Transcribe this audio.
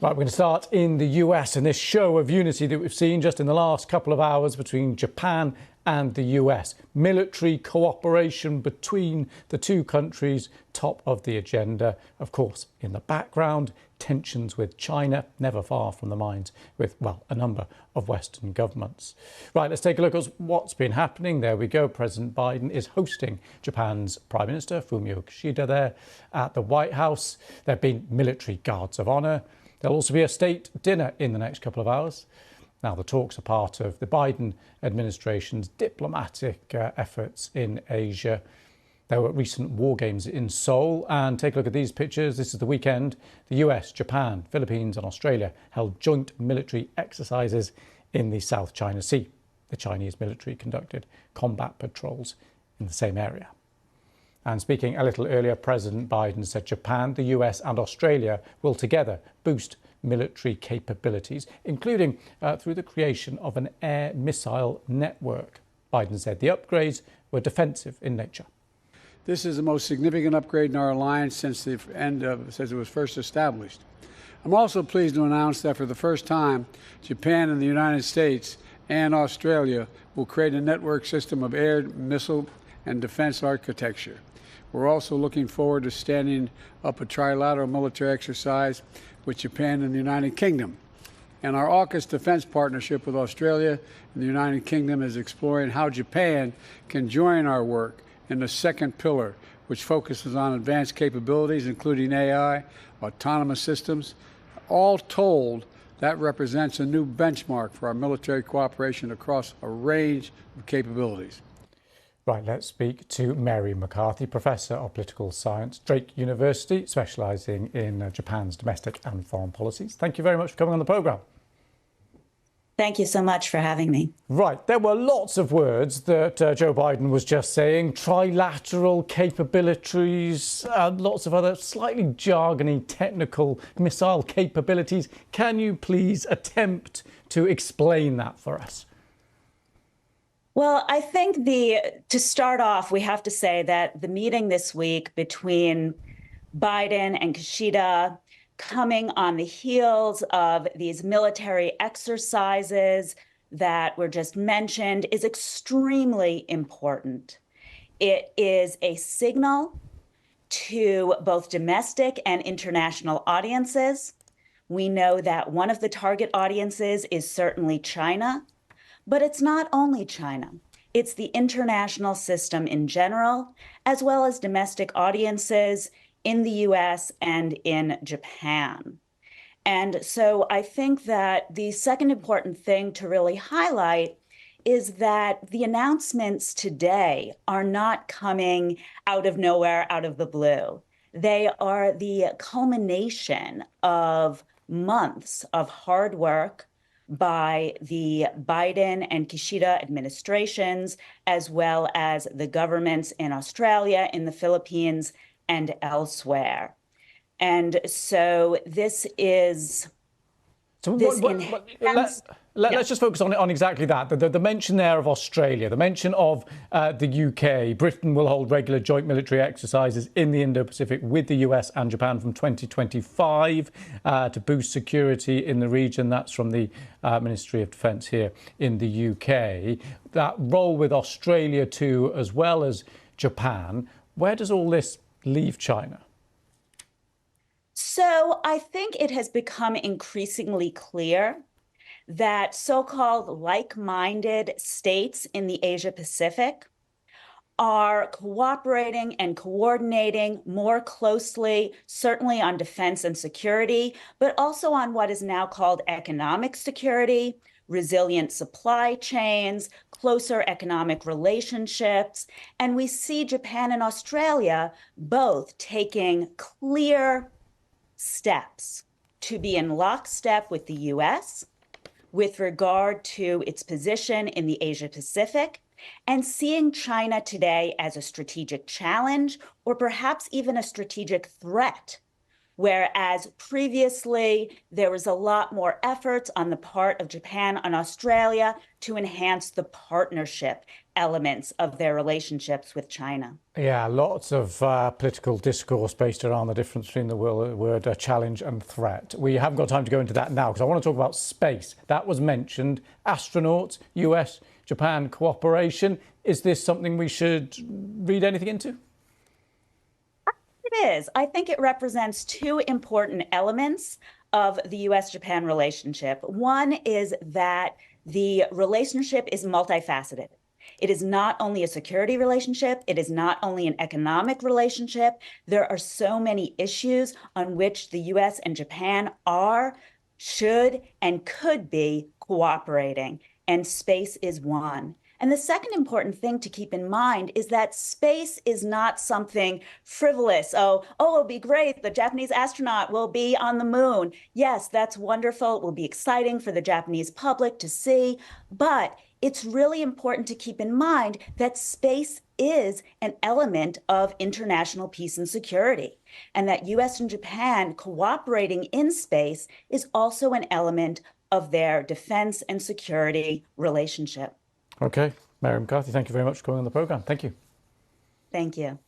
Right, we're going to start in the US and this show of unity that we've seen just in the last couple of hours between Japan and the US. Military cooperation between the two countries, top of the agenda. Of course, in the background, tensions with China, never far from the minds with, well, a number of Western governments. Right, let's take a look at what's been happening. There we go. President Biden is hosting Japan's Prime Minister, Fumio Kishida, there at the White House. There have been military guards of honour. There'll also be a state dinner in the next couple of hours. Now, the talks are part of the Biden administration's diplomatic efforts in Asia. There were recent war games in Seoul. And take a look at these pictures. This is the weekend. The US, Japan, Philippines and Australia held joint military exercises in the South China Sea. The Chinese military conducted combat patrols in the same area. And speaking a little earlier, President Biden said Japan, the US and Australia will together boost military capabilities, including through the creation of an air missile network. Biden said the upgrades were defensive in nature. This is the most significant upgrade in our alliance since it was first established. I'm also pleased to announce that for the first time, Japan and the United States and Australia will create a network system of air, missile, and defense architecture. We're also looking forward to standing up a trilateral military exercise with Japan and the United Kingdom. And our AUKUS defense partnership with Australia and the United Kingdom is exploring how Japan can join our work in the second pillar, which focuses on advanced capabilities, including AI, autonomous systems. All told, that represents a new benchmark for our military cooperation across a range of capabilities. Right, let's speak to Mary McCarthy, Professor of Political Science, Drake University, specialising in Japan's domestic and foreign policies. Thank you very much for coming on the programme. Thank you so much for having me. Right, there were lots of words that Joe Biden was just saying, trilateral capabilities, lots of other slightly jargony technical missile capabilities. Can you please attempt to explain that for us? Well, I think to start off, we have to say that the meeting this week between Biden and Kishida, coming on the heels of these military exercises that were just mentioned, is extremely important. It is a signal to both domestic and international audiences. We know that one of the target audiences is certainly China. But it's not only China. It's the international system in general, as well as domestic audiences in the US and in Japan. And so I think that the second important thing to really highlight is that the announcements today are not coming out of nowhere, out of the blue. They are the culmination of months of hard work by the Biden and Kishida administrations, as well as the governments in Australia, in the Philippines, and elsewhere. And so this is... Let's just focus on exactly that. The mention there of Australia, the mention of the UK. Britain will hold regular joint military exercises in the Indo-Pacific with the US and Japan from 2025 to boost security in the region. That's from the Ministry of Defence here in the UK. That role with Australia too, as well as Japan. Where does all this leave China? So I think it has become increasingly clear that so-called like-minded states in the Asia-Pacific are cooperating and coordinating more closely, certainly on defense and security, but also on what is now called economic security, resilient supply chains, closer economic relationships. And we see Japan and Australia both taking clear steps to be in lockstep with the US with regard to its position in the Asia-Pacific, and seeing China today as a strategic challenge or perhaps even a strategic threat, whereas previously there was a lot more efforts on the part of Japan and Australia to enhance the partnership elements of their relationships with China. Yeah, lots of political discourse based around the difference between the word challenge and threat. We haven't got time to go into that now because I want to talk about space. That was mentioned. Astronauts, US-Japan cooperation. Is this something we should read anything into? It is. I think it represents two important elements of the US-Japan relationship. One is that the relationship is multifaceted. It is not only a security relationship. It is not only an economic relationship. There are so many issues on which the US and Japan are, should, and could be cooperating, and space is one. And the second important thing to keep in mind is that space is not something frivolous. Oh, it'll be great. The Japanese astronaut will be on the moon. Yes, that's wonderful. It will be exciting for the Japanese public to see. But it's really important to keep in mind that space is an element of international peace and security, and that US and Japan cooperating in space is also an element of their defense and security relationship. OK, Mary McCarthy, thank you very much for coming on the programme. Thank you. Thank you.